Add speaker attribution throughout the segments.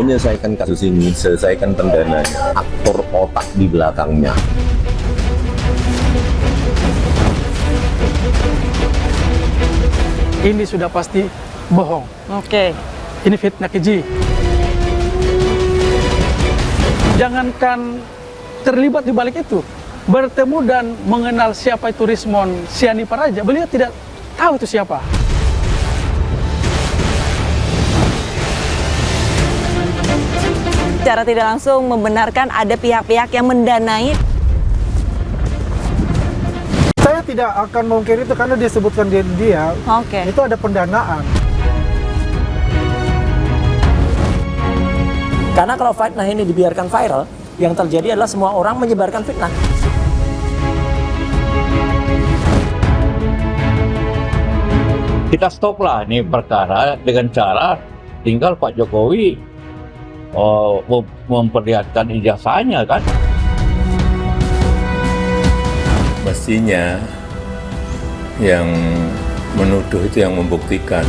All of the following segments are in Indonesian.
Speaker 1: mau menyelesaikan kasus ini, selesaikan pendananya, aktor otak di belakangnya.
Speaker 2: Ini sudah pasti bohong.
Speaker 3: Oke.
Speaker 2: Ini fitnah keji. Jangankan terlibat di balik itu, bertemu dan mengenal siapa itu Rismon Sianipar aja, beliau tidak tahu itu siapa.
Speaker 3: Secara tidak langsung membenarkan ada pihak-pihak yang mendanai.
Speaker 4: Saya tidak akan mungkin itu karena disebutkan dia
Speaker 3: Oke.
Speaker 4: itu ada pendanaan.
Speaker 5: Karena kalau fitnah ini dibiarkan viral, yang terjadi adalah semua orang menyebarkan fitnah.
Speaker 6: Kita stoplah nih perkara dengan cara tinggal Pak Jokowi memperlihatkan ijazahnya kan.
Speaker 1: Mestinya yang menuduh itu yang membuktikan.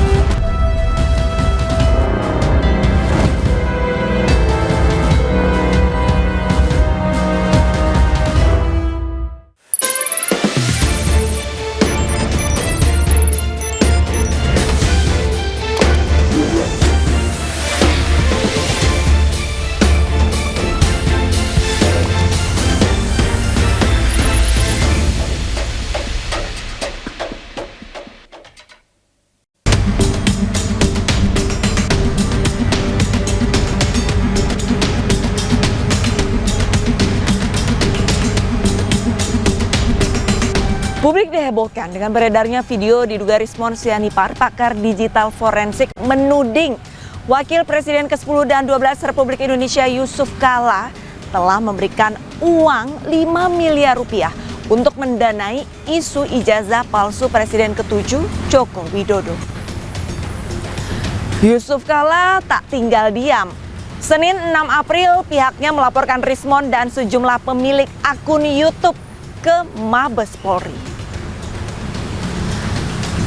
Speaker 3: Publik dihebohkan dengan beredarnya video diduga Rismon Sianipar, pakar digital forensik, menuding Wakil Presiden ke-10 dan 12 Republik Indonesia Yusuf Kala telah memberikan uang 5 miliar rupiah untuk mendanai isu ijazah palsu Presiden ke-7 Joko Widodo. Yusuf Kala tak tinggal diam. Senin 6 April pihaknya melaporkan Rismon dan sejumlah pemilik akun YouTube ke Mabes Polri.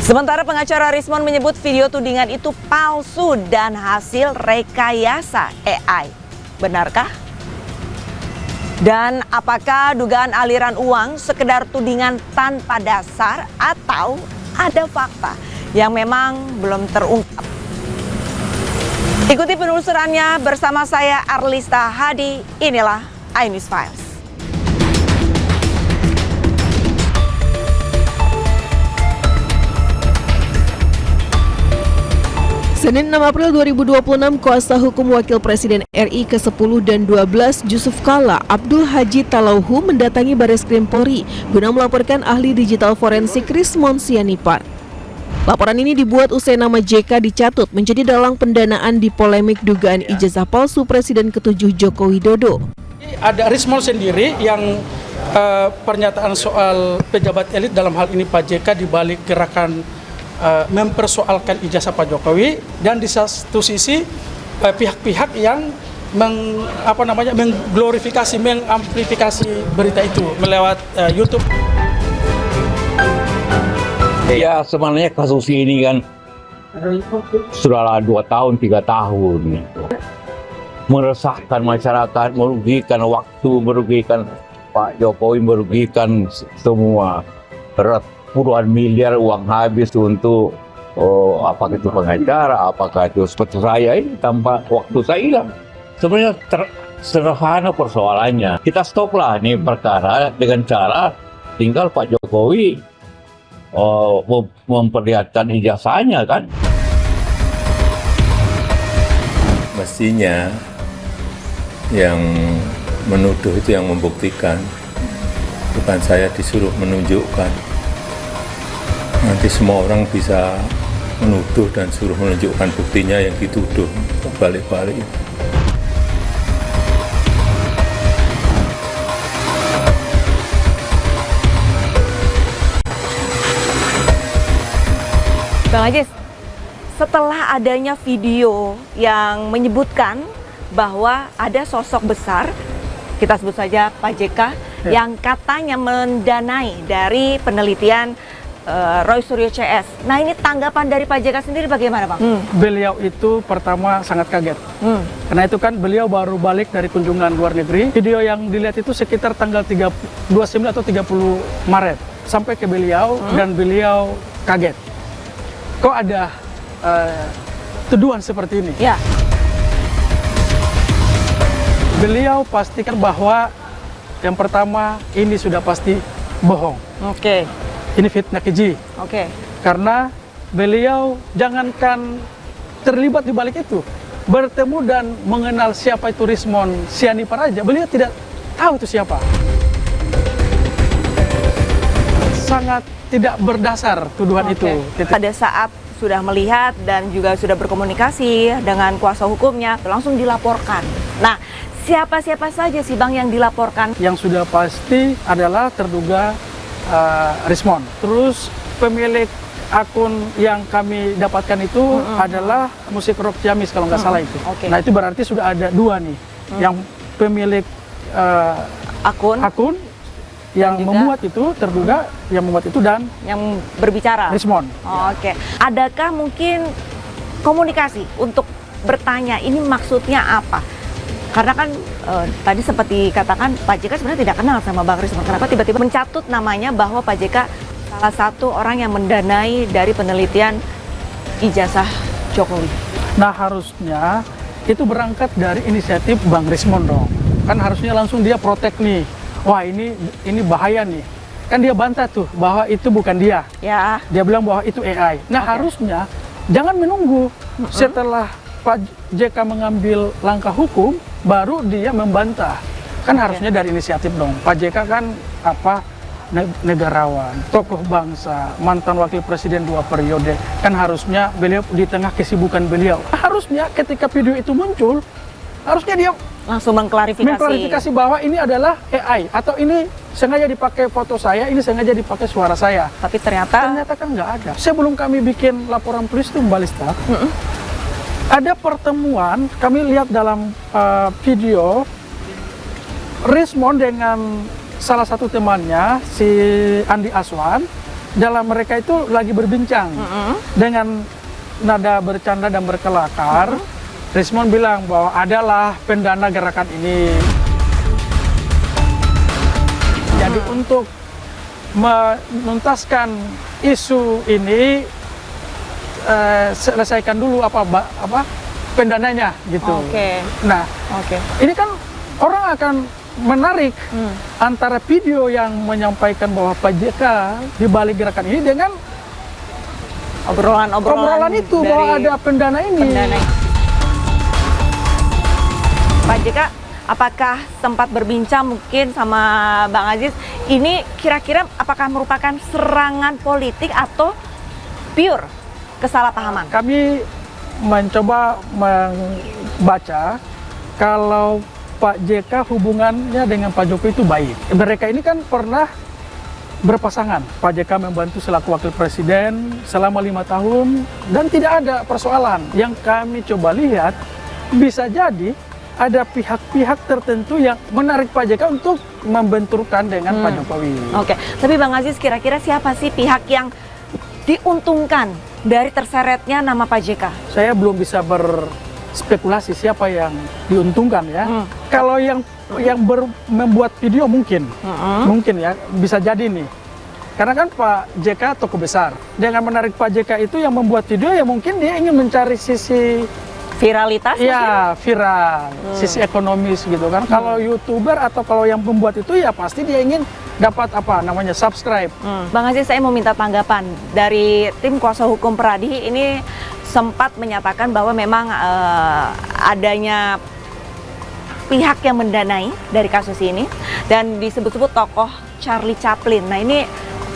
Speaker 3: Sementara pengacara Rismon menyebut video tudingan itu palsu dan hasil rekayasa AI. Benarkah? Dan apakah dugaan aliran uang sekedar tudingan tanpa dasar atau ada fakta yang memang belum terungkap? Ikuti penelusurannya bersama saya Arlista Hadi, inilah iNews Files.
Speaker 7: Senin 6 April 2026, kuasa hukum Wakil Presiden RI ke-10 dan 12 Yusuf Kala, Abdul Haji Talauhu mendatangi Bareskrim Polri guna melaporkan ahli digital forensik Rismon Sianipar. Laporan ini dibuat usai nama JK dicatut menjadi dalang pendanaan di polemik dugaan ijazah palsu Presiden ke-7 Joko Widodo.
Speaker 2: Ada Rismon sendiri yang pernyataan soal pejabat elit dalam hal ini Pak JK di balik gerakan mempersoalkan ijazah Pak Jokowi, dan di satu sisi pihak-pihak yang mengglorifikasi, mengamplifikasi berita itu melewat YouTube.
Speaker 6: Ya sebenarnya kasus ini kan sudah 2 tahun, 3 tahun. Meresahkan masyarakat, merugikan waktu, merugikan Pak Jokowi, merugikan semua. Puluhan miliar uang habis untuk apakah itu pengacara, apakah itu seperti saya ini tanpa waktu saya hilang. Sebenarnya sederhana persoalannya. Kita stoplah nih perkara dengan cara tinggal Pak Jokowi memperlihatkan ijazahnya kan.
Speaker 1: Mestinya yang menuduh itu yang membuktikan, bukan saya disuruh menunjukkan. Nanti semua orang bisa menuduh dan suruh menunjukkan buktinya yang dituduh, balik-balik.
Speaker 3: Bang Ajis, setelah adanya video yang menyebutkan bahwa ada sosok besar, kita sebut saja Pak JK, yang katanya mendanai dari penelitian Roy Suryo CS. Nah ini tanggapan dari Pak JK sendiri bagaimana Bang?
Speaker 2: Beliau itu pertama sangat kaget. Karena itu kan beliau baru balik dari kunjungan luar negeri. Video yang dilihat itu sekitar tanggal 29 atau 30 Maret. Sampai ke beliau dan beliau kaget. Kok ada tuduhan seperti ini?
Speaker 3: Ya.
Speaker 2: Beliau pastikan bahwa yang pertama ini sudah pasti bohong.
Speaker 3: Oke.
Speaker 2: Ini fitnah keji.
Speaker 3: Oke.
Speaker 2: Karena beliau jangankan terlibat di balik itu, bertemu dan mengenal siapa itu Rismon Sianipar aja, beliau tidak tahu itu siapa. Sangat tidak berdasar tuduhan itu.
Speaker 3: Pada saat sudah melihat dan juga sudah berkomunikasi dengan kuasa hukumnya, langsung dilaporkan. Nah, siapa-siapa saja sih Bang yang dilaporkan?
Speaker 2: Yang sudah pasti adalah terduga Rismon. Terus pemilik akun yang kami dapatkan itu adalah Musik Rock Ciamis kalau nggak salah itu. Nah itu berarti sudah ada dua nih, yang pemilik akun yang memuat itu, terduga yang memuat itu dan
Speaker 3: yang berbicara
Speaker 2: Rismon.
Speaker 3: Oke. Adakah mungkin komunikasi untuk bertanya ini maksudnya apa? Karena kan tadi seperti dikatakan Pak JK sebenarnya tidak kenal sama Bang Rismon. Kenapa tiba-tiba mencatut namanya bahwa Pak JK salah satu orang yang mendanai dari penelitian ijazah Jokowi?
Speaker 2: Nah harusnya itu berangkat dari inisiatif Bang Rismon dong. Kan harusnya langsung dia protek nih. Wah ini bahaya nih. Kan dia bantah tuh bahwa itu bukan dia.
Speaker 3: Ya.
Speaker 2: Dia bilang bahwa itu AI. Nah harusnya jangan menunggu setelah Pak JK mengambil langkah hukum, baru dia membantah. Kan harusnya dari inisiatif dong. Pak JK kan negarawan, tokoh bangsa, mantan wakil presiden 2 periode. Kan harusnya beliau di tengah kesibukan beliau. Harusnya ketika video itu muncul, harusnya dia
Speaker 3: langsung mengklarifikasi
Speaker 2: bahwa ini adalah AI atau ini sengaja dipakai foto saya, ini sengaja dipakai suara saya.
Speaker 3: Tapi ternyata
Speaker 2: kan nggak ada. Sebelum kami bikin laporan polisi itu balista, ada pertemuan, kami lihat dalam video Rismon dengan salah satu temannya, si Andi Aswan. Dalam mereka itu lagi berbincang dengan nada bercanda dan berkelakar. Rismon bilang bahwa adalah pendana gerakan ini. Jadi untuk menuntaskan isu ini, selesaikan dulu pendananya gitu. Nah, ini kan orang akan menarik antara video yang menyampaikan bahwa Pak JK di balik gerakan ini dengan obrolan itu bahwa ada pendana ini.
Speaker 3: Pak JK, apakah sempat berbincang mungkin sama Bang Aziz? Ini kira-kira apakah merupakan serangan politik atau pure kesalahpahaman?
Speaker 2: Kami mencoba membaca kalau Pak JK hubungannya dengan Pak Jokowi itu baik. Mereka ini kan pernah berpasangan. Pak JK membantu selaku wakil presiden selama 5 tahun dan tidak ada persoalan. Yang kami coba lihat, bisa jadi ada pihak-pihak tertentu yang menarik Pak JK untuk membenturkan dengan Pak Jokowi.
Speaker 3: Tapi Bang Aziz, kira-kira siapa sih pihak yang diuntungkan dari terseretnya nama Pak JK?
Speaker 2: Saya belum bisa berspekulasi siapa yang diuntungkan ya. Kalau yang membuat video mungkin ya bisa jadi nih. Karena kan Pak JK tokoh besar. Dengan menarik Pak JK itu yang membuat video ya mungkin dia ingin mencari sisi
Speaker 3: viralitas?
Speaker 2: Iya, viral, sisi ekonomis gitu kan. Kalau YouTuber atau kalau yang membuat itu ya pasti dia ingin dapat subscribe.
Speaker 3: Bang Aziz, saya mau minta tanggapan dari tim kuasa hukum Pradi. Ini sempat menyatakan bahwa memang adanya pihak yang mendanai dari kasus ini dan disebut-sebut tokoh Charlie Chaplin. Nah ini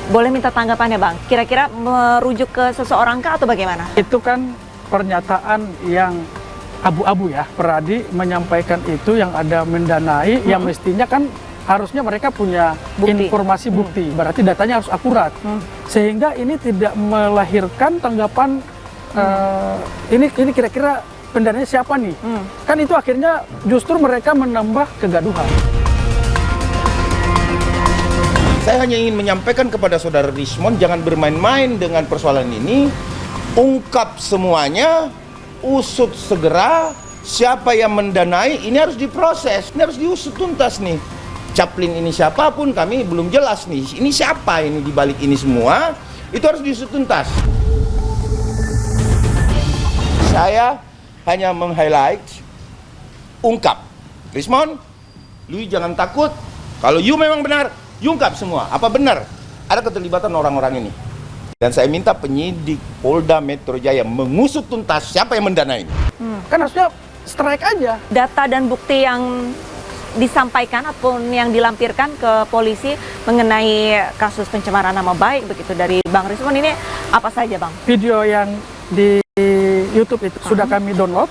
Speaker 3: boleh minta tanggapannya Bang, kira-kira merujuk ke seseorang kah atau bagaimana?
Speaker 2: Itu kan pernyataan yang abu-abu ya. Pradi menyampaikan itu yang ada mendanai, yang mestinya kan harusnya mereka punya informasi bukti, berarti datanya harus akurat. Sehingga ini tidak melahirkan tanggapan ini kira-kira pendananya siapa nih? Kan itu akhirnya justru mereka menambah kegaduhan.
Speaker 8: Saya hanya ingin menyampaikan kepada saudara Rismond, jangan bermain-main dengan persoalan ini. Ungkap semuanya, usut segera. Siapa yang mendanai, ini harus diproses, ini harus diusut tuntas nih. Caplin ini siapapun, kami belum jelas nih. Ini siapa ini di balik ini semua, itu harus diusut tuntas. Saya hanya meng-highlight, ungkap. Rismond, lu jangan takut. Kalau you memang benar, you ungkap semua. Apa benar ada keterlibatan orang-orang ini? Dan saya minta penyidik Polda Metro Jaya mengusut tuntas siapa yang mendanai ini.
Speaker 2: Kan harusnya strike aja.
Speaker 3: Data dan bukti yang disampaikan ataupun yang dilampirkan ke polisi mengenai kasus pencemaran nama baik begitu dari Bang Rismond ini apa saja, Bang?
Speaker 2: Video yang di YouTube itu sudah kami download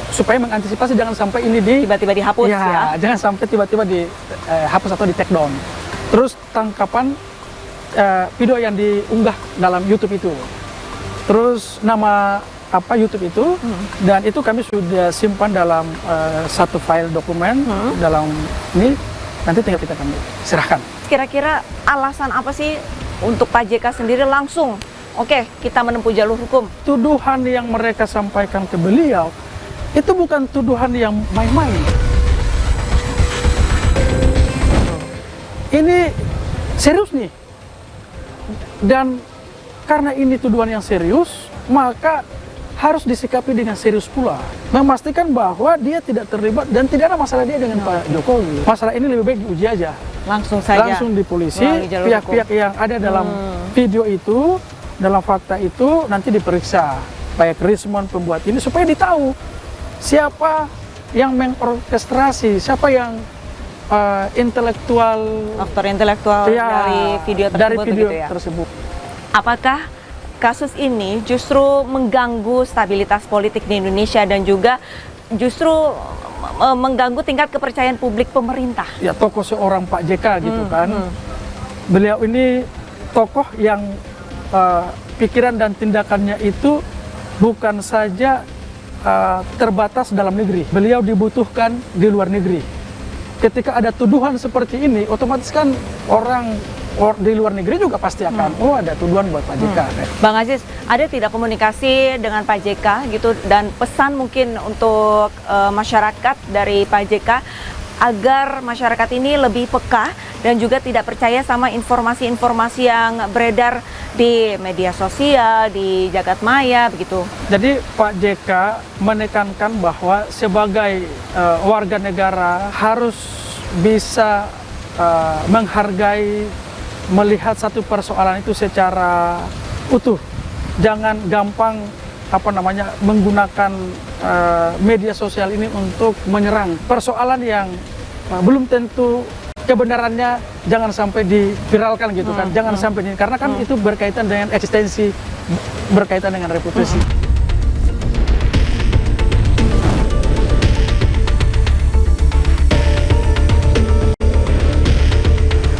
Speaker 2: supaya mengantisipasi jangan sampai ini
Speaker 3: Tiba-tiba dihapus ya.
Speaker 2: Jangan sampai tiba-tiba dihapus atau di take down. Terus tangkapan video yang diunggah dalam YouTube itu. Terus nama apa YouTube itu dan itu kami sudah simpan dalam satu file dokumen dalam ini, nanti tinggal kita kami serahkan.
Speaker 3: Kira-kira alasan apa sih untuk Pak JK sendiri langsung oke, kita menempuh jalur hukum?
Speaker 2: Tuduhan yang mereka sampaikan ke beliau itu bukan tuduhan yang main-main. Ini serius nih. Dan karena ini tuduhan yang serius, maka harus disikapi dengan serius pula. Memastikan bahwa dia tidak terlibat dan tidak ada masalah dia dengan Pak Jokowi. Masalah ini lebih baik diuji aja.
Speaker 3: Langsung saja.
Speaker 2: Langsung di polisi,
Speaker 3: melalui jalur
Speaker 2: pihak-pihak yang ada dalam video itu, dalam fakta itu nanti diperiksa. Baik Rismond pembuat ini supaya ditahu siapa yang mengorkestrasi, siapa yang
Speaker 3: aktor intelektual dari video tersebut.
Speaker 2: Dari video
Speaker 3: begitu ya?
Speaker 2: tersebut.
Speaker 3: Apakah kasus ini justru mengganggu stabilitas politik di Indonesia dan juga justru mengganggu tingkat kepercayaan publik pemerintah?
Speaker 2: Ya tokoh seorang Pak JK gitu kan. Beliau ini tokoh yang pikiran dan tindakannya itu bukan saja terbatas dalam negeri. Beliau dibutuhkan di luar negeri. Ketika ada tuduhan seperti ini, otomatis kan orang di luar negeri juga pasti akan, oh ada tuduhan buat Pak JK.
Speaker 3: Bang Aziz, ada tidak komunikasi dengan Pak JK gitu dan pesan mungkin untuk masyarakat dari Pak JK agar masyarakat ini lebih peka dan juga tidak percaya sama informasi-informasi yang beredar di media sosial, di jagat maya begitu.
Speaker 2: Jadi Pak JK menekankan bahwa sebagai warga negara harus bisa menghargai, melihat satu persoalan itu secara utuh. Jangan gampang menggunakan media sosial ini untuk menyerang persoalan yang belum tentu kebenarannya, jangan sampai diviralkan gitu kan, jangan sampai ini karena kan itu berkaitan dengan eksistensi, berkaitan dengan reputasi.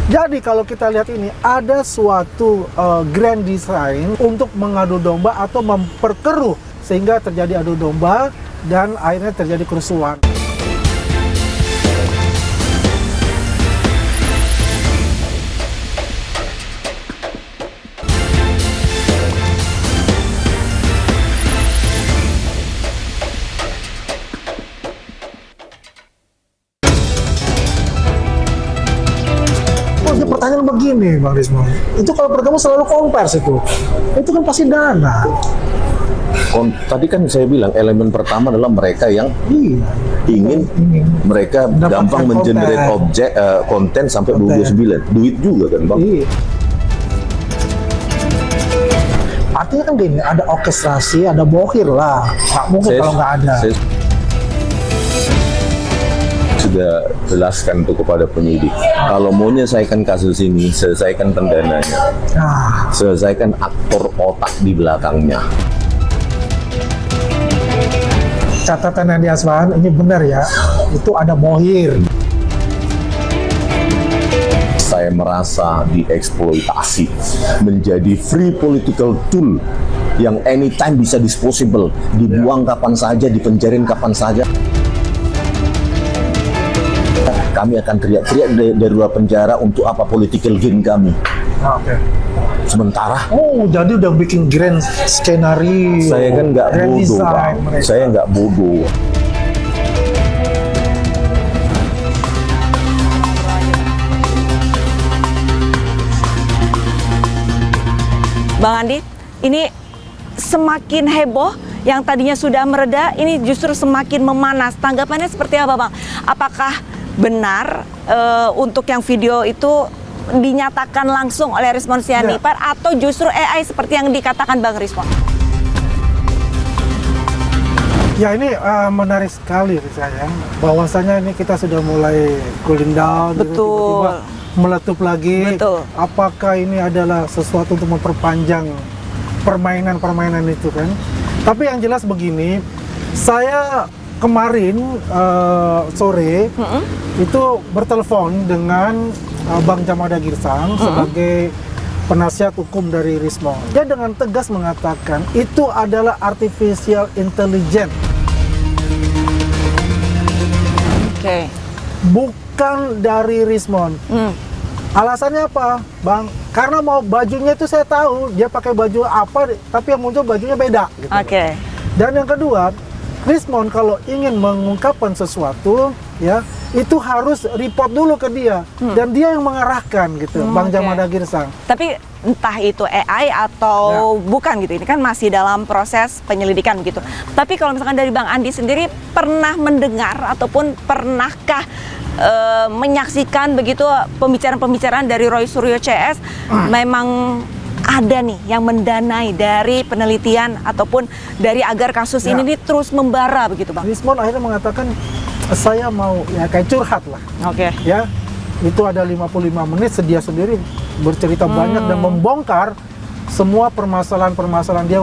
Speaker 4: Jadi kalau kita lihat ini ada suatu grand design untuk mengadu domba atau memperkeruh sehingga terjadi adu domba dan akhirnya terjadi kerusuhan. Pertanyaan begini, Bang Rismond, itu kalau bertemu selalu kompers itu kan pasti dana.
Speaker 1: Tadi kan saya bilang elemen pertama adalah mereka yang ingin mereka gampang mengenerate konten sampai 29, duit juga kan Bang.
Speaker 4: Iya. Artinya kan gini, ada orkestrasi, ada bohir lah, nggak mungkin kalau nggak ada.
Speaker 1: Saya sudah jelaskan tuh kepada penyidik. Kalau mau menyelesaikan kasus ini, selesaikan pendananya, selesaikan aktor otak di belakangnya.
Speaker 4: Catatan yang diasman ini benar ya, itu ada bohir.
Speaker 1: Saya merasa dieksploitasi menjadi free political tool yang anytime bisa disposable, dibuang kapan saja, dipenjarin kapan saja. kami akan teriak-teriak dari luar penjara untuk apa political gain kami.
Speaker 4: Oke.
Speaker 1: Sementara
Speaker 4: Oh, jadi udah bikin grand skenario.
Speaker 1: saya kan nggak
Speaker 4: grand
Speaker 1: bodoh,
Speaker 4: design
Speaker 1: Bang.
Speaker 4: mereka.
Speaker 1: Saya nggak bodoh.
Speaker 3: Bang Andi, ini semakin heboh, yang tadinya sudah mereda, ini justru semakin memanas. Tanggapannya seperti apa, Bang? Apakah benar untuk yang video itu dinyatakan langsung oleh Rismon Sianipar atau justru AI seperti yang dikatakan Bang Rismon?
Speaker 4: Ya, ini menarik sekali saya. Bahwasanya ini kita sudah mulai cooling down, gitu,
Speaker 3: Betul.
Speaker 4: tiba-tiba meletup lagi.
Speaker 3: Betul.
Speaker 4: Apakah ini adalah sesuatu untuk memperpanjang permainan-permainan itu kan? Tapi yang jelas begini, saya kemarin sore itu bertelepon dengan Bang Jamada Girsang sebagai penasihat hukum dari Rismon. Dia dengan tegas mengatakan itu adalah artificial intelligence.
Speaker 3: Oke.
Speaker 4: Bukan dari Rismon. Alasannya apa, Bang? Karena mau bajunya itu saya tahu dia pakai baju apa, tapi yang muncul bajunya beda. Gitu.
Speaker 3: Oke.
Speaker 4: Dan yang kedua, Rismon kalau ingin mengungkapkan sesuatu, ya itu harus report dulu ke dia, dan dia yang mengarahkan gitu, Bang
Speaker 3: Oke.
Speaker 4: Jamada Girsang.
Speaker 3: Tapi entah itu AI atau bukan gitu, ini kan masih dalam proses penyelidikan gitu. Tapi kalau misalkan dari Bang Andi sendiri pernah mendengar ataupun pernahkah menyaksikan begitu pembicaraan-pembicaraan dari Roy Suryo CS memang ada nih yang mendanai dari penelitian ataupun dari agar kasus ini nih terus membara begitu, Bang?
Speaker 4: Rismon akhirnya mengatakan saya mau ya kayak curhat lah.
Speaker 3: Oke.
Speaker 4: Ya, itu ada 55 menit dia sendiri bercerita banyak dan membongkar semua permasalahan-permasalahan dia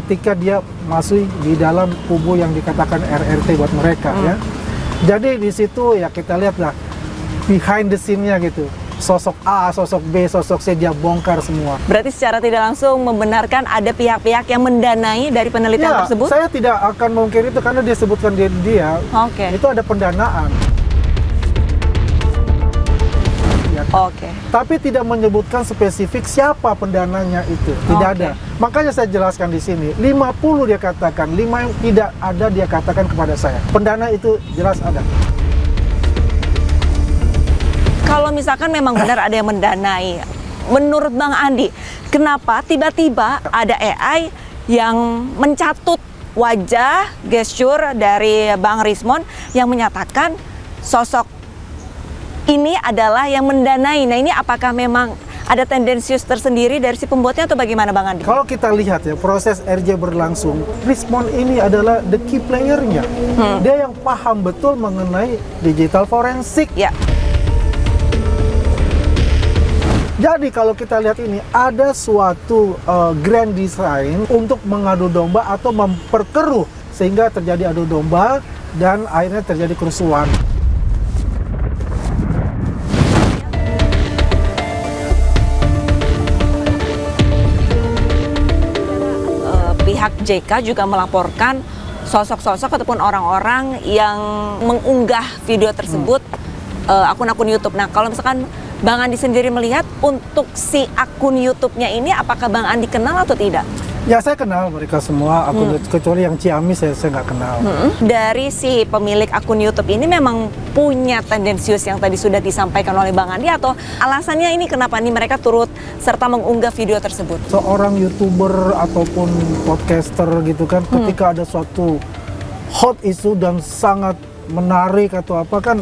Speaker 4: ketika dia masih di dalam kubu yang dikatakan RRT buat mereka ya. Jadi di situ ya kita lihat lah behind the scene-nya gitu. Sosok A, sosok B, sosok C dia bongkar semua.
Speaker 3: Berarti secara tidak langsung membenarkan ada pihak-pihak yang mendanai dari penelitian tersebut?
Speaker 4: Saya tidak akan mungkin itu karena dia sebutkan dia
Speaker 3: Oke.
Speaker 4: itu ada pendanaan. Ya,
Speaker 3: Oke.
Speaker 4: tapi tidak menyebutkan spesifik siapa pendananya itu, tidak
Speaker 3: Oke.
Speaker 4: ada. Makanya saya jelaskan di sini, 50 dia katakan, 5 yang tidak ada dia katakan kepada saya. Pendana itu jelas ada.
Speaker 3: Kalau misalkan memang benar ada yang mendanai, menurut Bang Andi, kenapa tiba-tiba ada AI yang mencatut wajah, gesture dari Bang Rismon yang menyatakan sosok ini adalah yang mendanai. Nah, ini apakah memang ada tendensius tersendiri dari si pembuatnya atau bagaimana, Bang Andi?
Speaker 4: Kalau kita lihat ya, proses RJ berlangsung, Rismon ini adalah the key player-nya. Dia yang paham betul mengenai digital forensik.
Speaker 3: Ya.
Speaker 4: Jadi kalau kita lihat ini, ada suatu grand design untuk mengadu domba atau memperkeruh sehingga terjadi adu domba dan akhirnya terjadi kerusuhan.
Speaker 3: Pihak JK juga melaporkan sosok-sosok ataupun orang-orang yang mengunggah video tersebut akun-akun YouTube. Nah, kalau misalkan Bang Andi sendiri melihat untuk si akun YouTube-nya ini, apakah Bang Andi kenal atau tidak?
Speaker 4: Ya, saya kenal mereka semua, akun kecuali yang Ciamis saya nggak kenal.
Speaker 3: Dari si pemilik akun YouTube ini memang punya tendensius yang tadi sudah disampaikan oleh Bang Andi, atau alasannya ini kenapa nih mereka turut serta mengunggah video tersebut?
Speaker 4: Seorang YouTuber ataupun podcaster gitu kan, ketika ada suatu hot issue dan sangat menarik atau apa kan,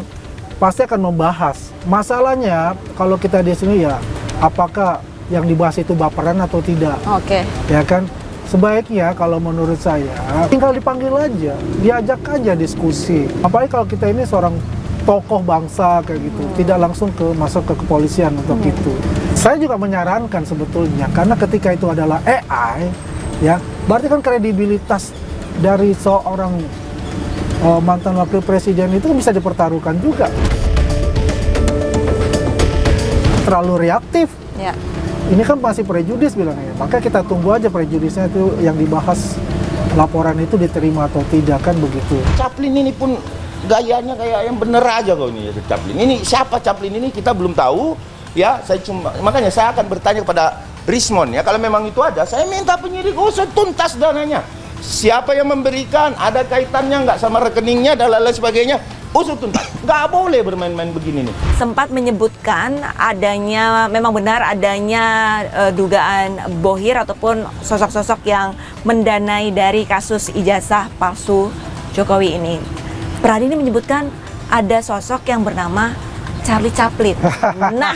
Speaker 4: pasti akan membahas. Masalahnya kalau kita di sini ya, apakah yang dibahas itu baperan atau tidak?
Speaker 3: Oke.
Speaker 4: Ya kan, sebaiknya kalau menurut saya tinggal dipanggil aja, diajak aja diskusi. Apalagi kalau kita ini seorang tokoh bangsa kayak gitu, tidak langsung masuk ke kepolisian untuk itu. Saya juga menyarankan sebetulnya, karena ketika itu adalah AI, ya berarti kan kredibilitas dari seorang mantan wakil presiden itu bisa dipertaruhkan juga. Terlalu reaktif.
Speaker 3: Ya.
Speaker 4: Ini kan masih prejudis bilangnya, maka kita tunggu aja prejudisnya itu yang dibahas, laporan itu diterima atau tidak, kan begitu.
Speaker 8: Chaplin ini pun gayanya kayak yang bener aja kau ini Caplin. Ini siapa Caplin ini kita belum tahu ya. Makanya saya akan bertanya kepada Rismon ya, kalau memang itu ada, saya minta penyidik usut tuntas dananya. Siapa yang memberikan, ada kaitannya nggak sama rekeningnya dan lain sebagainya, usut tuntas. Nggak boleh bermain-main begini nih.
Speaker 3: Sempat menyebutkan adanya, memang benar adanya dugaan bohir ataupun sosok-sosok yang mendanai dari kasus ijazah palsu Jokowi ini. Pradi ini menyebutkan ada sosok yang bernama Charlie Chaplin. Nah,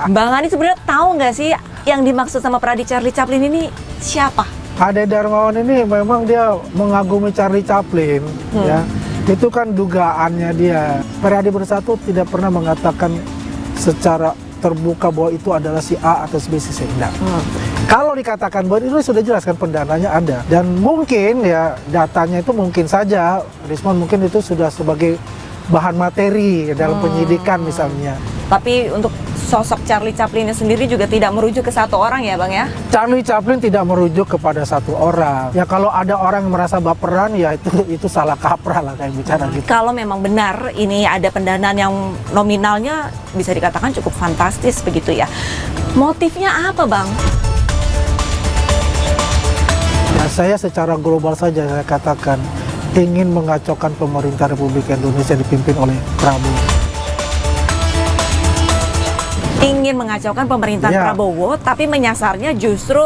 Speaker 3: Bang Ani sebenarnya tahu nggak sih yang dimaksud sama Pradi Charlie Chaplin ini siapa?
Speaker 4: Ade Darmawan ini memang dia mengagumi Charlie Chaplin, ya. Itu kan dugaannya dia. Pradi Bersatu tidak pernah mengatakan secara terbuka bahwa itu adalah si A atau si B, si C. Nah, kalau dikatakan bahwa itu sudah jelas kan pendananya ada. Dan mungkin ya datanya itu mungkin saja, Rismon mungkin itu sudah sebagai bahan materi dalam penyidikan misalnya.
Speaker 3: Tapi untuk sosok Charlie Chaplin sendiri juga tidak merujuk ke satu orang ya Bang ya?
Speaker 4: Charlie Chaplin tidak merujuk kepada satu orang. Ya kalau ada orang yang merasa baperan ya itu salah kaprah lah kayak bicara gitu.
Speaker 3: Kalau memang benar ini ada pendanaan yang nominalnya bisa dikatakan cukup fantastis begitu ya. Motifnya apa Bang?
Speaker 4: Ya, saya secara global saja saya katakan ingin mengacaukan pemerintah Republik Indonesia dipimpin oleh Prabowo.
Speaker 3: Ingin mengacaukan pemerintahan Prabowo, tapi menyasarnya justru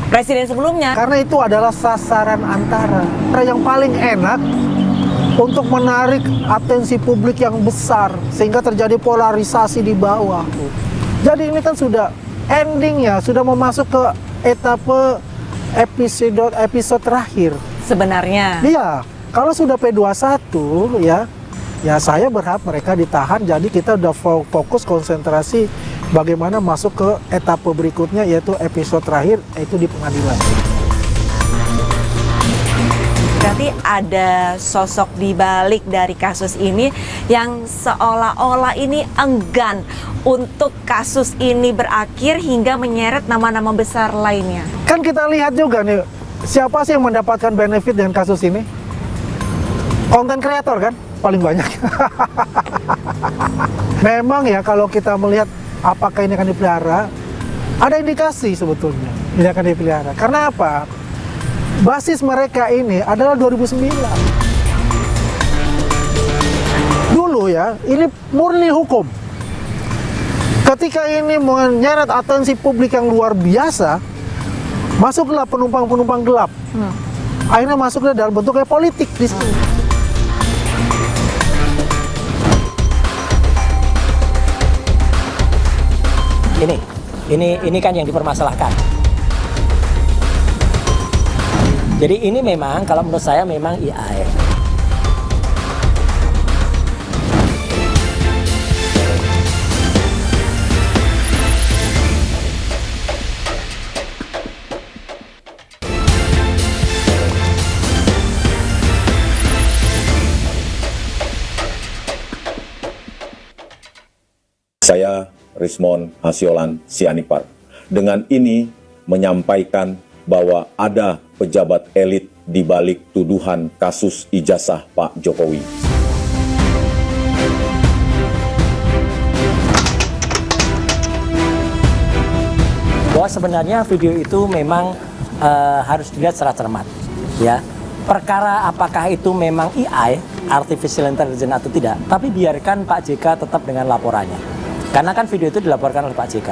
Speaker 3: presiden sebelumnya.
Speaker 4: Karena itu adalah sasaran antara. Yang paling enak untuk menarik atensi publik yang besar, sehingga terjadi polarisasi di bawah. Jadi ini kan sudah endingnya, sudah mau masuk ke etape episode terakhir.
Speaker 3: Sebenarnya.
Speaker 4: Iya, kalau sudah P21 ya saya berharap mereka ditahan. Jadi kita udah fokus konsentrasi bagaimana masuk ke etape berikutnya, yaitu episode terakhir, yaitu di pengadilan.
Speaker 3: Berarti ada sosok di balik dari kasus ini yang seolah-olah ini enggan untuk kasus ini berakhir hingga menyeret nama-nama besar lainnya.
Speaker 4: Kan kita lihat juga nih, siapa sih yang mendapatkan benefit dengan kasus ini? Konten kreator kan? Paling banyak. Memang ya kalau kita melihat apakah ini akan dipelihara, ada indikasi sebetulnya ini akan dipelihara. Karena apa? Basis mereka ini adalah 2009. Dulu ya, ini murni hukum. Ketika ini menyeret atensi publik yang luar biasa, masuklah penumpang-penumpang gelap. Akhirnya masuklah dalam bentuk kayak politik di sini.
Speaker 5: Ini kan yang dipermasalahkan. Jadi ini memang kalau menurut saya memang AI.
Speaker 1: Saya Rismon Hasiolan Sianipar. Dengan ini menyampaikan bahwa ada pejabat elit di balik tuduhan kasus ijazah Pak Jokowi.
Speaker 5: Bahwa sebenarnya video itu memang harus dilihat secara cermat, ya. Perkara apakah itu memang AI, artificial intelligence atau tidak, tapi biarkan Pak JK tetap dengan laporannya. Karena kan video itu dilaporkan oleh Pak JK.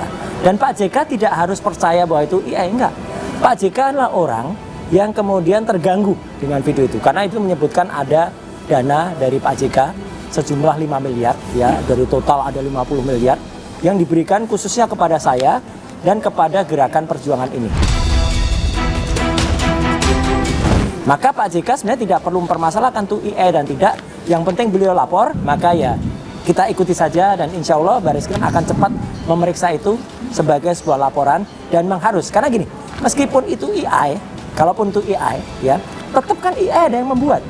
Speaker 5: Dan Pak JK tidak harus percaya bahwa itu AI, enggak. Pak JK adalah orang yang kemudian terganggu dengan video itu. Karena itu menyebutkan ada dana dari Pak JK sejumlah 5 miliar, ya, dari total ada 50 miliar yang diberikan khususnya kepada saya dan kepada gerakan perjuangan ini. Maka Pak JK sebenarnya tidak perlu mempermasalahkan itu AI dan tidak. Yang penting beliau lapor, maka ya kita ikuti saja dan insya Allah Barizkrim akan cepat memeriksa itu sebagai sebuah laporan dan mengharus. Karena gini, meskipun itu AI, kalaupun itu AI, ya tetap kan AI ada yang membuat.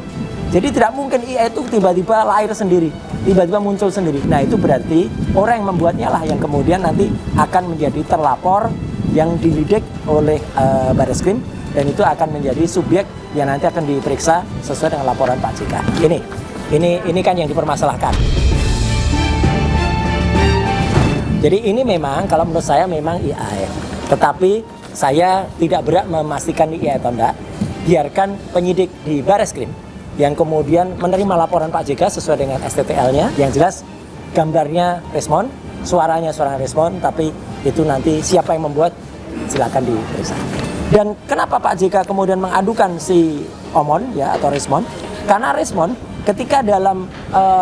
Speaker 5: Jadi tidak mungkin AI itu tiba-tiba lahir sendiri, tiba-tiba muncul sendiri. Nah itu berarti orang yang membuatnya lah yang kemudian nanti akan menjadi terlapor yang dilidik oleh Barizkrim dan itu akan menjadi subjek yang nanti akan diperiksa sesuai dengan laporan Pak JK. Ini Ini kan yang dipermasalahkan. Jadi ini memang kalau menurut saya memang IAI. Tetapi saya tidak berhak memastikan IAI atau enggak. Biarkan penyidik di Bareskrim yang kemudian menerima laporan Pak JK sesuai dengan STTL-nya. Yang jelas gambarnya Rismon, suaranya suara Rismon, tapi itu nanti siapa yang membuat silakan diperiksa. Dan kenapa Pak JK kemudian mengadukan si Omon ya atau Rismon? Karena Rismon ketika dalam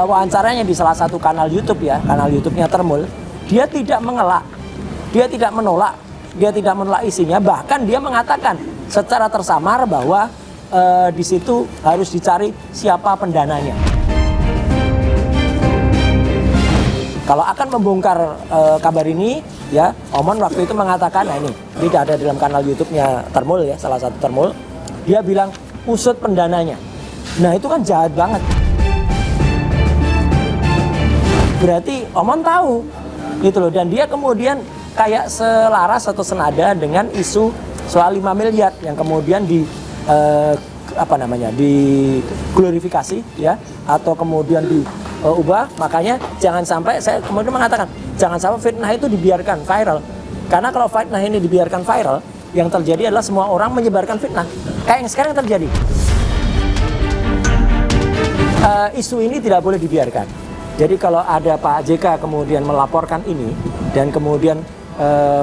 Speaker 5: wawancaranya di salah satu kanal YouTube ya, kanal YouTube-nya Termul, dia tidak mengelak, dia tidak menolak, dia tidak menolak isinya, bahkan dia mengatakan secara tersamar bahwa di situ harus dicari siapa pendananya. Kalau akan membongkar kabar ini, ya Omon waktu itu mengatakan, nah ini tidak ada dalam kanal YouTube-nya Termul ya, salah satu Termul, dia bilang usut pendananya. Nah itu kan jahat banget. Berarti Omon tahu gitu loh, dan dia kemudian kayak selaras atau senada dengan isu soal 5 miliar yang kemudian diglorifikasi ya atau kemudian diubah. Makanya jangan sampai, saya kemudian mengatakan jangan sampai fitnah itu dibiarkan viral, karena kalau fitnah ini dibiarkan viral, yang terjadi adalah semua orang menyebarkan fitnah kayak yang sekarang terjadi. Isu ini tidak boleh dibiarkan. Jadi kalau ada Pak JK kemudian melaporkan ini dan kemudian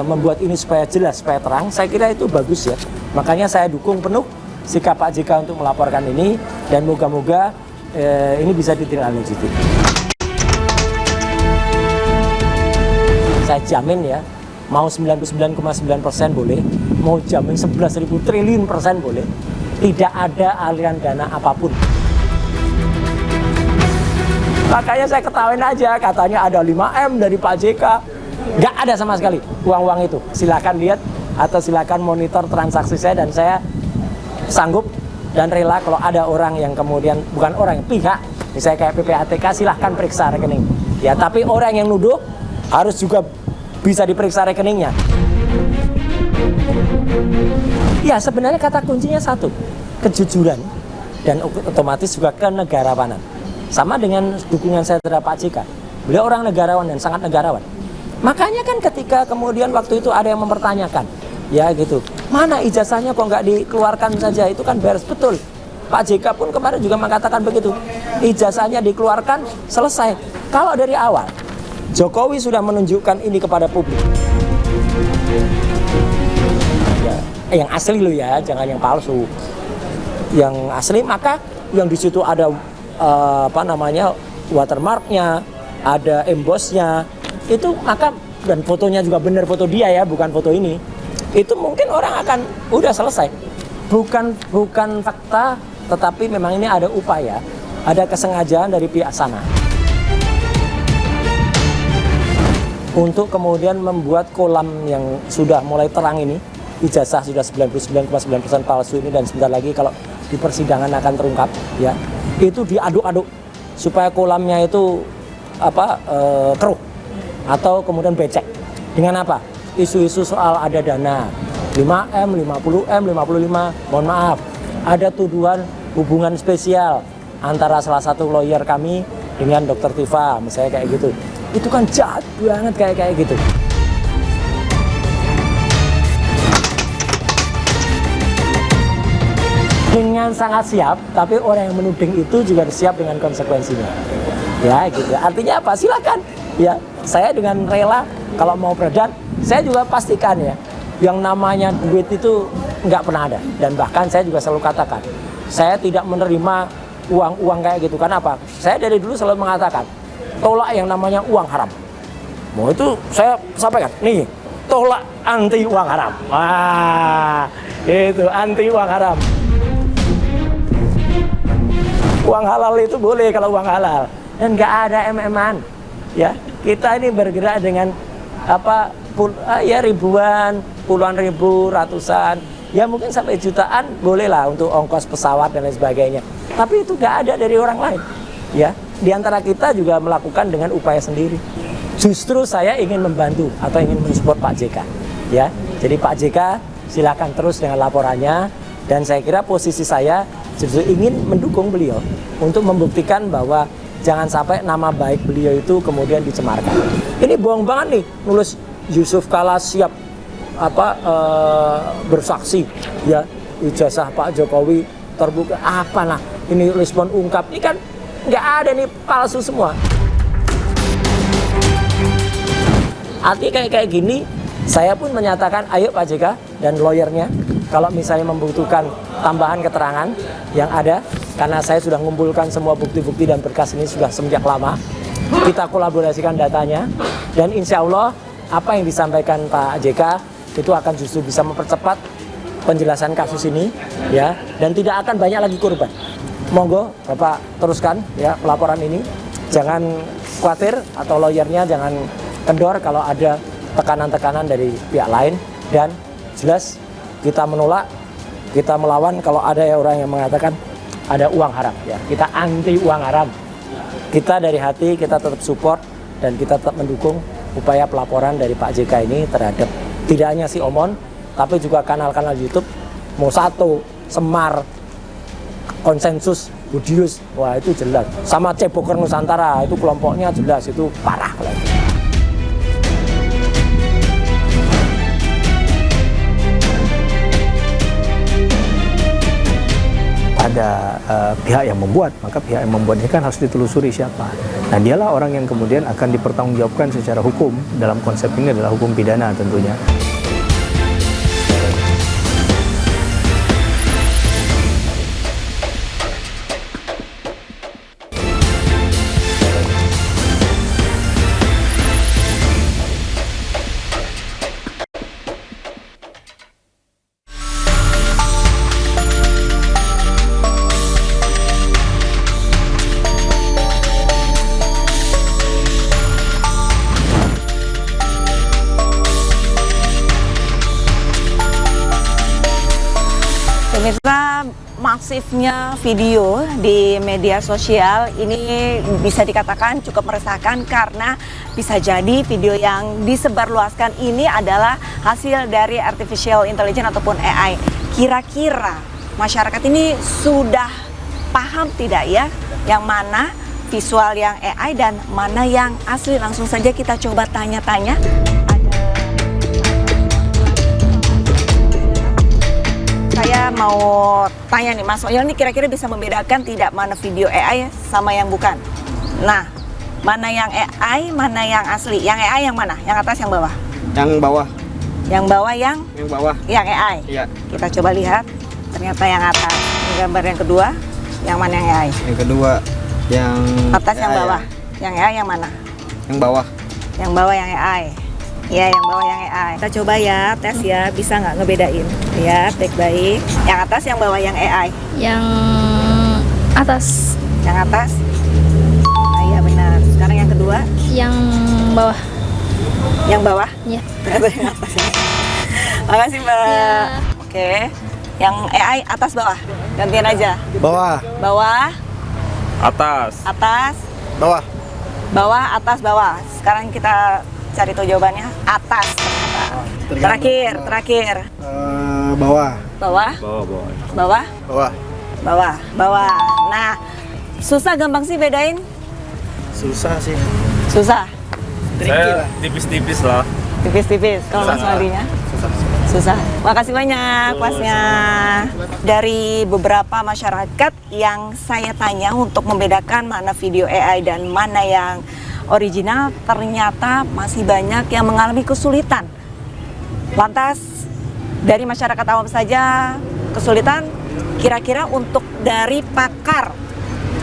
Speaker 5: membuat ini supaya jelas, supaya terang, saya kira itu bagus ya. Makanya saya dukung penuh sikap Pak JK untuk melaporkan ini, dan moga-moga ini bisa ditindaklanjuti. Saya jamin ya, mau 99,9% boleh, mau jamin 11.000 triliun persen boleh, tidak ada aliran dana apapun. Makanya saya ketawain aja, katanya ada 5M dari Pak JK. Nggak ada sama sekali uang-uang itu. Silakan lihat atau silakan monitor transaksi saya, dan saya sanggup dan rela kalau ada orang yang kemudian, bukan orang, pihak, misalnya kayak PPATK, silahkan periksa rekening. Ya, tapi orang yang nuduh harus juga bisa diperiksa rekeningnya. Ya, sebenarnya kata kuncinya satu, kejujuran, dan otomatis juga kenegarawanan. Sama dengan dukungan saya terhadap Pak JK. Beliau orang negarawan dan sangat negarawan. Makanya kan ketika kemudian waktu itu ada yang mempertanyakan, ya gitu, mana ijazahnya kok nggak dikeluarkan saja, itu kan beres. Betul, Pak JK pun kemarin juga mengatakan begitu, ijazahnya dikeluarkan, selesai. Kalau dari awal Jokowi sudah menunjukkan ini kepada publik, ya, yang asli loh ya, jangan yang palsu, yang asli, maka yang di situ ada watermarknya, ada embossnya, itu maka, dan fotonya juga benar foto dia ya, bukan foto ini, itu mungkin orang akan udah selesai. Bukan fakta, tetapi memang ini ada upaya, ada kesengajaan dari pihak sana untuk kemudian membuat kolam yang sudah mulai terang ini, ijazah sudah 99,9% palsu ini, dan sebentar lagi kalau di persidangan akan terungkap ya, itu diaduk-aduk supaya kolamnya itu keruh atau kemudian becek. Dengan apa? Isu-isu soal ada dana 5M, 50M, 55, mohon maaf, ada tuduhan hubungan spesial antara salah satu lawyer kami dengan Dr. Tifa, misalnya kayak gitu. Itu kan jahat banget kayak gitu. Dengan sangat siap, tapi orang yang menuding itu juga siap dengan konsekuensinya. Ya gitu. Artinya apa? Silakan. Ya, saya dengan rela kalau mau beredar, saya juga pastikan ya, yang namanya duit itu nggak pernah ada. Dan bahkan saya juga selalu katakan, saya tidak menerima uang-uang kayak gitu. Karena apa? Saya dari dulu selalu mengatakan, tolak yang namanya uang haram. Mau itu saya sampaikan, nih, tolak anti uang haram. Wah, itu anti uang haram. Uang halal itu boleh kalau uang halal, dan nggak ada MM-an. Ya, kita ini bergerak dengan ribuan, puluhan ribu, ratusan, ya mungkin sampai jutaan boleh lah untuk ongkos pesawat dan lain sebagainya. Tapi itu nggak ada dari orang lain. Ya, di antara kita juga melakukan dengan upaya sendiri. Justru saya ingin membantu atau ingin mensupport Pak JK. Ya, jadi Pak JK silakan terus dengan laporannya, dan saya kira posisi saya justru ingin mendukung beliau untuk membuktikan bahwa jangan sampai nama baik beliau itu kemudian dicemarkan. Ini bohong banget nih nulis Yusuf Kala siap bersaksi ya, ijazah Pak Jokowi terbuka apa nah, ini respon ungkap, ini kan nggak ada nih, palsu semua. Artinya kayak gini, saya pun menyatakan ayo Pak JK dan lawyernya kalau misalnya membutuhkan tambahan keterangan yang ada, karena saya sudah mengumpulkan semua bukti-bukti dan berkas ini sudah semenjak lama, kita kolaborasikan datanya dan insya Allah apa yang disampaikan Pak JK itu akan justru bisa mempercepat penjelasan kasus ini ya, dan tidak akan banyak lagi korban. Monggo Bapak teruskan ya pelaporan ini, jangan khawatir atau lawyernya jangan kendor kalau ada tekanan-tekanan dari pihak lain, dan jelas kita menolak, kita melawan kalau ada ya orang yang mengatakan ada uang haram ya, kita anti uang haram. Kita dari hati kita tetap support dan kita tetap mendukung upaya pelaporan dari Pak JK ini terhadap tidak hanya si Omon, tapi juga kanal-kanal YouTube Mosato, Semar, Konsensus, Budius, wah itu jelas. Sama Ceboker Nusantara, itu kelompoknya jelas, itu parah.
Speaker 9: Ada pihak yang membuat, maka pihak yang membuat ini kan harus ditelusuri siapa. Nah dialah orang yang kemudian akan dipertanggungjawabkan secara hukum, dalam konsep ini adalah hukum pidana tentunya.
Speaker 3: Pemirsa, masifnya video di media sosial ini bisa dikatakan cukup meresahkan karena bisa jadi video yang disebarluaskan ini adalah hasil dari artificial intelligence ataupun AI. Kira-kira masyarakat ini sudah paham tidak ya yang mana visual yang AI dan mana yang asli? Langsung saja kita coba tanya-tanya. Saya mau tanya nih Mas Oyel, ini kira-kira bisa membedakan tidak mana video AI sama yang bukan? Nah, mana yang AI, mana yang asli? Yang AI yang mana? Yang atas, yang bawah?
Speaker 10: Yang bawah.
Speaker 3: Yang bawah yang?
Speaker 10: Yang bawah.
Speaker 3: Yang AI?
Speaker 10: Iya.
Speaker 3: Kita coba lihat, ternyata yang atas. Ini gambar yang kedua, yang mana yang AI?
Speaker 10: Yang kedua, yang
Speaker 3: atas,
Speaker 10: AI,
Speaker 3: yang bawah?
Speaker 10: ya.
Speaker 3: Yang AI yang mana?
Speaker 10: Yang bawah.
Speaker 3: Yang bawah yang AI. Ya, yang bawah yang AI. Kita coba ya, tes ya, bisa nggak ngebedain? Ya, baik-baik. Yang atas, yang bawah yang AI?
Speaker 11: Yang atas.
Speaker 3: Yang atas? Nah, iya benar. Sekarang yang kedua?
Speaker 11: Yang bawah.
Speaker 3: Yang bawah?
Speaker 11: Iya.
Speaker 3: Ternyata yang atas ya. Makasih Mbak.
Speaker 11: Ya.
Speaker 3: Oke. Yang AI atas bawah? Gantian aja.
Speaker 10: Bawah.
Speaker 3: Bawah?
Speaker 10: Atas.
Speaker 3: Atas?
Speaker 10: Bawah.
Speaker 3: Bawah, atas, bawah. Sekarang kita cari tahu jawabannya. Atas ternyata. Terakhir.
Speaker 10: Bawah.
Speaker 3: Bawah?
Speaker 10: Bawah.
Speaker 3: Bawah?
Speaker 10: Bawah.
Speaker 3: Bawah. Bawah. Nah, susah gampang sih bedain?
Speaker 10: Susah sih.
Speaker 3: Susah?
Speaker 10: Saya tipis-tipis lah.
Speaker 3: Tipis-tipis. Kalau Mas Marinya? Susah. Makasih banyak Masnya. Dari beberapa masyarakat yang saya tanya untuk membedakan mana video AI dan mana yang original, ternyata masih banyak yang mengalami kesulitan. Lantas dari masyarakat awam saja kesulitan, kira-kira untuk dari pakar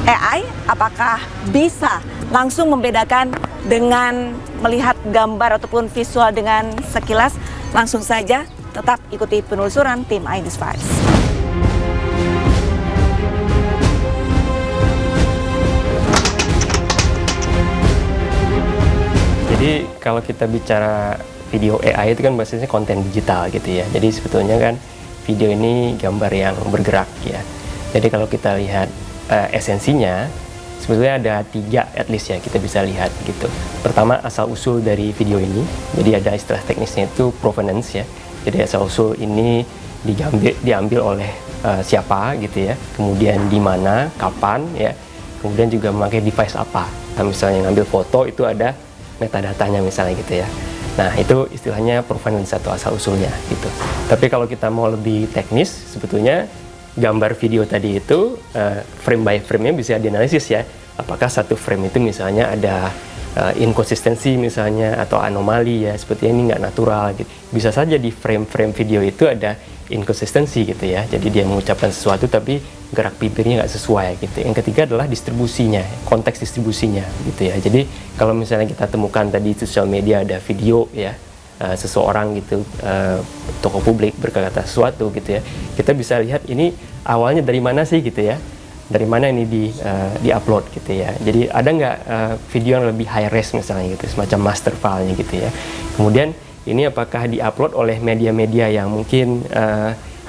Speaker 3: AI apakah bisa langsung membedakan dengan melihat gambar ataupun visual dengan sekilas? Langsung saja tetap ikuti penelusuran tim iNews Files.
Speaker 12: Jadi kalau kita bicara video AI itu kan basisnya konten digital gitu ya. Jadi sebetulnya kan video ini gambar yang bergerak ya. Jadi kalau kita lihat esensinya, sebetulnya ada 3 at least ya kita bisa lihat gitu. Pertama, asal usul dari video ini. Jadi ada istilah teknisnya itu provenance ya. Jadi asal usul ini diambil oleh siapa gitu ya, kemudian di mana, kapan ya, kemudian juga memakai device apa. Nah, misalnya ngambil foto itu ada metadatanya misalnya gitu ya. Nah, itu istilahnya provenance atau asal usulnya gitu. Tapi kalau kita mau lebih teknis, sebetulnya gambar video tadi itu frame by frame-nya bisa dianalisis ya. Apakah satu frame itu misalnya ada inkonsistensi misalnya atau anomali ya, seperti ini nggak natural gitu. Bisa saja di frame-frame video itu ada inkonsistensi gitu ya. Jadi dia mengucapkan sesuatu tapi gerak bibirnya nggak sesuai gitu. Yang ketiga adalah distribusinya, konteks distribusinya gitu ya. Jadi kalau misalnya kita temukan tadi di sosial media ada video ya, seseorang gitu, tokoh publik berkata sesuatu gitu ya, kita bisa lihat ini awalnya dari mana sih gitu ya, dari mana ini di-upload gitu ya. Jadi ada nggak video yang lebih high res misalnya gitu, semacam master file-nya gitu ya. Kemudian ini apakah di-upload oleh media-media yang mungkin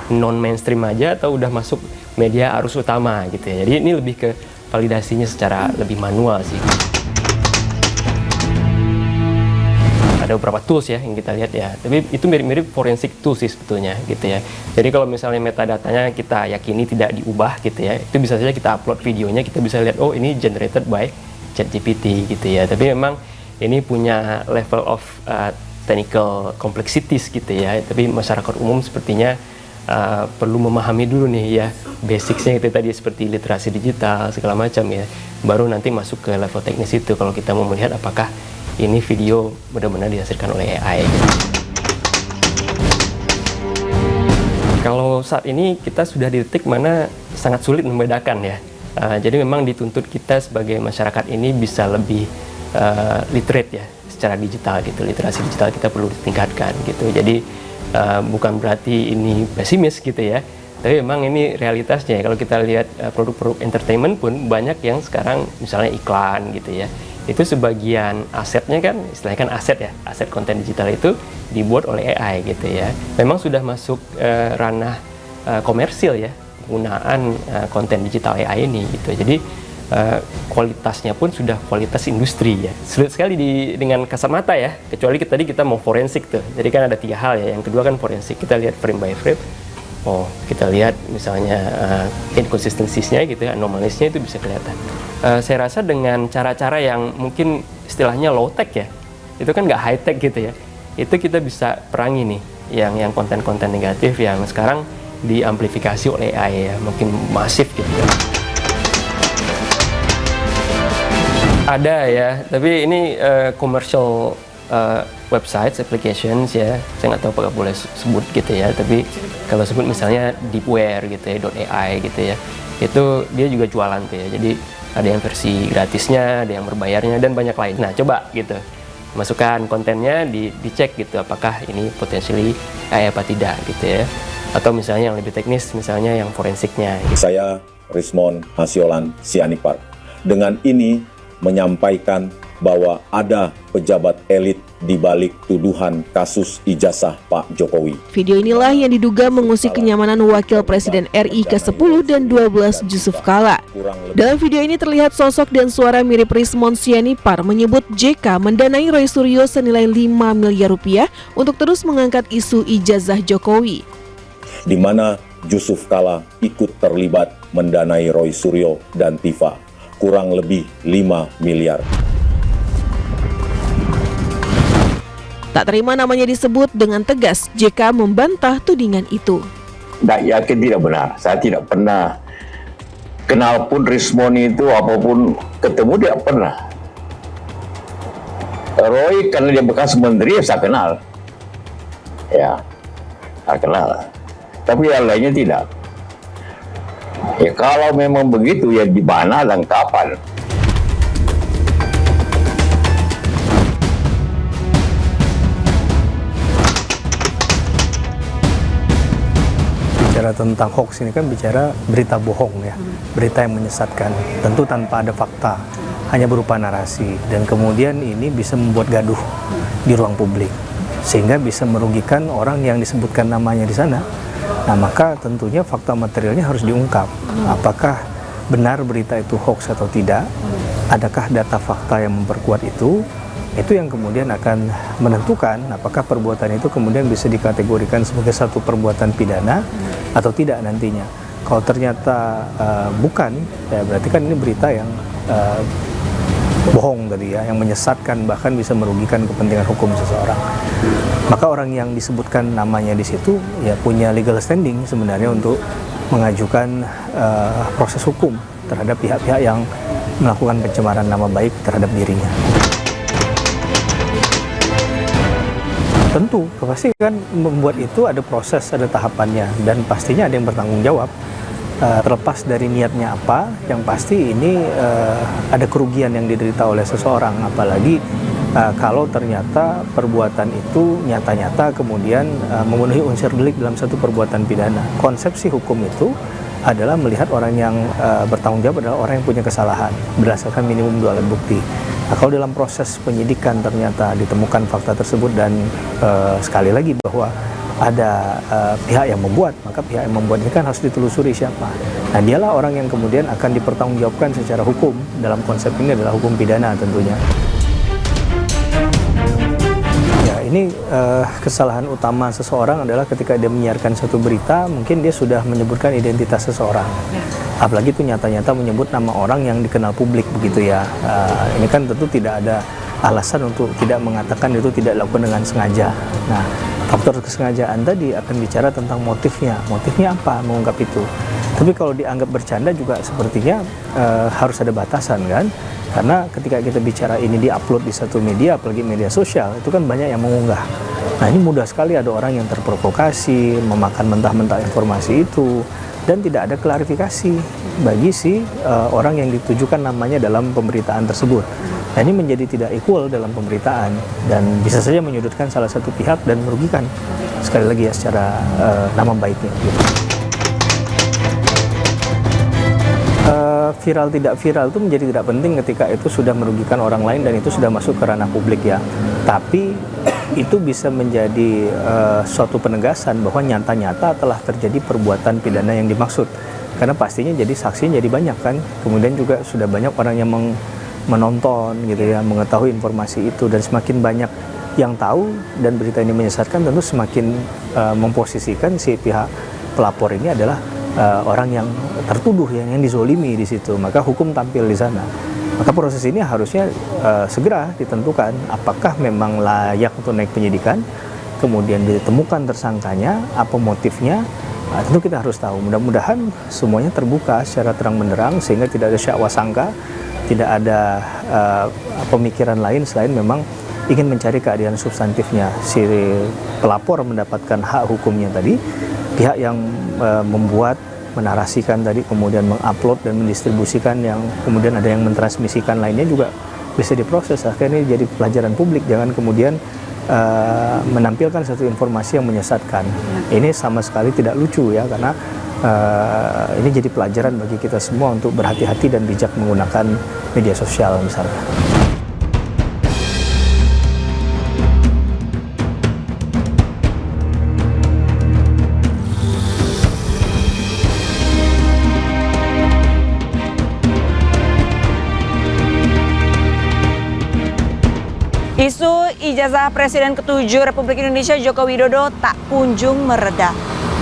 Speaker 12: non-mainstream aja atau udah masuk media arus utama gitu ya. Jadi ini lebih ke validasinya secara lebih manual sih. Ada beberapa tools ya yang kita lihat ya, tapi itu mirip-mirip forensik tools sih sebetulnya gitu ya. Jadi kalau misalnya metadatanya kita yakini tidak diubah gitu ya, itu bisa saja kita upload videonya, kita bisa lihat oh ini generated by ChatGPT gitu ya. Tapi memang ini punya level of technical complexities gitu ya. Tapi masyarakat umum sepertinya perlu memahami dulu nih ya basicsnya itu tadi seperti literasi digital segala macam ya. Baru nanti masuk ke level teknis itu kalau kita mau melihat apakah ini video benar-benar dihasilkan oleh AI. Kalau saat ini kita sudah di titik mana sangat sulit membedakan ya. Jadi memang dituntut kita sebagai masyarakat ini bisa lebih literate ya secara digital gitu. Literasi digital kita perlu ditingkatkan gitu. Jadi bukan berarti ini pesimis gitu ya. Tapi memang ini realitasnya. Kalau kita lihat produk-produk entertainment pun banyak yang sekarang misalnya iklan gitu ya. Itu sebagian asetnya kan, istilahnya kan aset ya, aset konten digital itu dibuat oleh AI gitu ya. Memang sudah masuk ranah komersil ya, penggunaan konten digital AI ini gitu. Jadi kualitasnya pun sudah kualitas industri ya. Sulit sekali dengan kasat mata ya, kecuali tadi kita mau forensik tuh. Jadi kan ada 3 hal ya, yang kedua kan forensik, kita lihat frame by frame. Oh, kita lihat misalnya inkonsistensinya gitu ya, anomalisnya itu bisa kelihatan. Saya rasa dengan cara-cara yang mungkin istilahnya low tech ya, itu kan nggak high tech gitu ya, itu kita bisa perangi nih yang konten-konten negatif yang sekarang diamplifikasi oleh AI ya, mungkin masif gitu ya. Ada ya, tapi ini commercial websites, applications ya, saya nggak tahu apakah boleh sebut gitu ya, tapi kalau sebut misalnya Deepware gitu ya, .ai gitu ya, itu dia juga jualan tuh ya, jadi ada yang versi gratisnya, ada yang berbayarnya, dan banyak lain. Nah coba gitu, masukkan kontennya, dicek gitu, apakah ini potentially AI apa tidak gitu ya, atau misalnya yang lebih teknis, misalnya yang forensiknya.
Speaker 1: Saya Rismon Hasiolan Sianipar. Dengan ini menyampaikan bahwa ada pejabat elit di balik tuduhan kasus ijazah Pak Jokowi.
Speaker 7: Video inilah yang diduga mengusik kenyamanan Wakil Presiden RI ke-10 dan 12 Yusuf Kala. Dalam video ini terlihat sosok dan suara mirip Rismon Sianipar menyebut JK mendanai Roy Suryo senilai 5 miliar rupiah untuk terus mengangkat isu ijazah Jokowi.
Speaker 1: Di mana Yusuf Kala ikut terlibat mendanai Roy Suryo dan Tifa kurang lebih 5 miliar.
Speaker 7: Tak terima namanya disebut, dengan tegas JK membantah tudingan itu.
Speaker 6: Tak yakin tidak benar. Saya tidak pernah kenal pun Rismon itu, apapun ketemu tidak pernah. Roy karena dia bekas menteri, saya kenal. Ya, saya kenal. Tapi yang lainnya tidak. Ya kalau memang begitu, ya di mana dan kapan?
Speaker 9: Bicara tentang hoax ini kan bicara berita bohong ya, berita yang menyesatkan, tentu tanpa ada fakta, hanya berupa narasi, dan kemudian ini bisa membuat gaduh di ruang publik, sehingga bisa merugikan orang yang disebutkan namanya di sana. Nah maka tentunya fakta materialnya harus diungkap, apakah benar berita itu hoax atau tidak, adakah data fakta yang memperkuat itu yang kemudian akan menentukan apakah perbuatan itu kemudian bisa dikategorikan sebagai satu perbuatan pidana atau tidak nantinya. Kalau ternyata bukan, ya berarti kan ini berita yang bohong tadi ya, yang menyesatkan bahkan bisa merugikan kepentingan hukum seseorang. Maka orang yang disebutkan namanya di situ ya punya legal standing sebenarnya untuk mengajukan proses hukum terhadap pihak-pihak yang melakukan pencemaran nama baik terhadap dirinya. Tentu, pasti kan membuat itu ada proses, ada tahapannya, dan pastinya ada yang bertanggung jawab. Terlepas dari niatnya apa, yang pasti ini ada kerugian yang diderita oleh seseorang, apalagi kalau ternyata perbuatan itu nyata-nyata kemudian memenuhi unsur delik dalam satu perbuatan pidana. Konsepsi hukum itu adalah melihat orang yang bertanggung jawab adalah orang yang punya kesalahan berdasarkan minimum 2 alat bukti. Nah, kalau dalam proses penyidikan ternyata ditemukan fakta tersebut dan sekali lagi bahwa ada pihak yang membuat, maka pihak yang membuat ini kan harus ditelusuri siapa. Nah, dialah orang yang kemudian akan dipertanggungjawabkan secara hukum. Dalam konsep ini adalah hukum pidana tentunya. Ya, ini kesalahan utama seseorang adalah ketika dia menyiarkan satu berita, mungkin dia sudah menyebutkan identitas seseorang. Apalagi itu nyata-nyata menyebut nama orang yang dikenal publik begitu ya. Ini kan tentu tidak ada alasan untuk tidak mengatakan itu tidak dilakukan dengan sengaja. Nah, faktor kesengajaan tadi akan bicara tentang motifnya. Motifnya apa mengungkap itu? Tapi kalau dianggap bercanda juga sepertinya harus ada batasan kan? Karena ketika kita bicara ini diupload di satu media, apalagi media sosial, itu kan banyak yang mengunggah. Nah, ini mudah sekali ada orang yang terprovokasi, memakan mentah-mentah informasi itu, dan tidak ada klarifikasi bagi si orang yang ditujukan namanya dalam pemberitaan tersebut. Nah, ini menjadi tidak equal dalam pemberitaan dan bisa saja menyudutkan salah satu pihak dan merugikan sekali lagi ya secara nama baiknya. Viral tidak viral itu menjadi tidak penting ketika itu sudah merugikan orang lain dan itu sudah masuk ke ranah publik ya. Tapi itu bisa menjadi suatu penegasan bahwa nyata-nyata telah terjadi perbuatan pidana yang dimaksud. Karena pastinya jadi saksinya jadi banyak kan. Kemudian juga sudah banyak orang yang menonton gitu ya, mengetahui informasi itu, dan semakin banyak yang tahu dan berita ini menyesatkan, tentu semakin memposisikan si pihak pelapor ini adalah orang yang tertuduh yang dizolimi di situ. Maka hukum tampil di sana. Maka proses ini harusnya segera ditentukan apakah memang layak untuk naik penyidikan, kemudian ditemukan tersangkanya, apa motifnya. Nah, tentu kita harus tahu. Mudah-mudahan semuanya terbuka secara terang benderang sehingga tidak ada syakwa sangka, tidak ada pemikiran lain selain memang ingin mencari keadilan substantifnya. Si pelapor mendapatkan hak hukumnya tadi, pihak yang membuat, menarasikan tadi, kemudian mengupload dan mendistribusikan, yang kemudian ada yang mentransmisikan lainnya juga bisa diproses. Akhirnya jadi pelajaran publik, jangan kemudian menampilkan satu informasi yang menyesatkan. Ini sama sekali tidak lucu ya, karena ini jadi pelajaran bagi kita semua untuk berhati-hati dan bijak menggunakan media sosial misalnya.
Speaker 3: Isu ijazah Presiden ke-7 Republik Indonesia Joko Widodo tak kunjung mereda.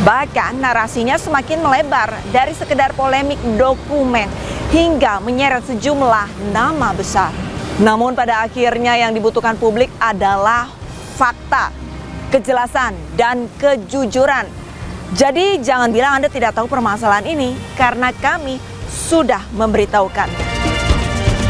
Speaker 3: Bahkan narasinya semakin melebar dari sekedar polemik dokumen hingga menyeret sejumlah nama besar. Namun pada akhirnya yang dibutuhkan publik adalah fakta, kejelasan, dan kejujuran. Jadi jangan bilang Anda tidak tahu permasalahan ini, karena kami sudah memberitahukan.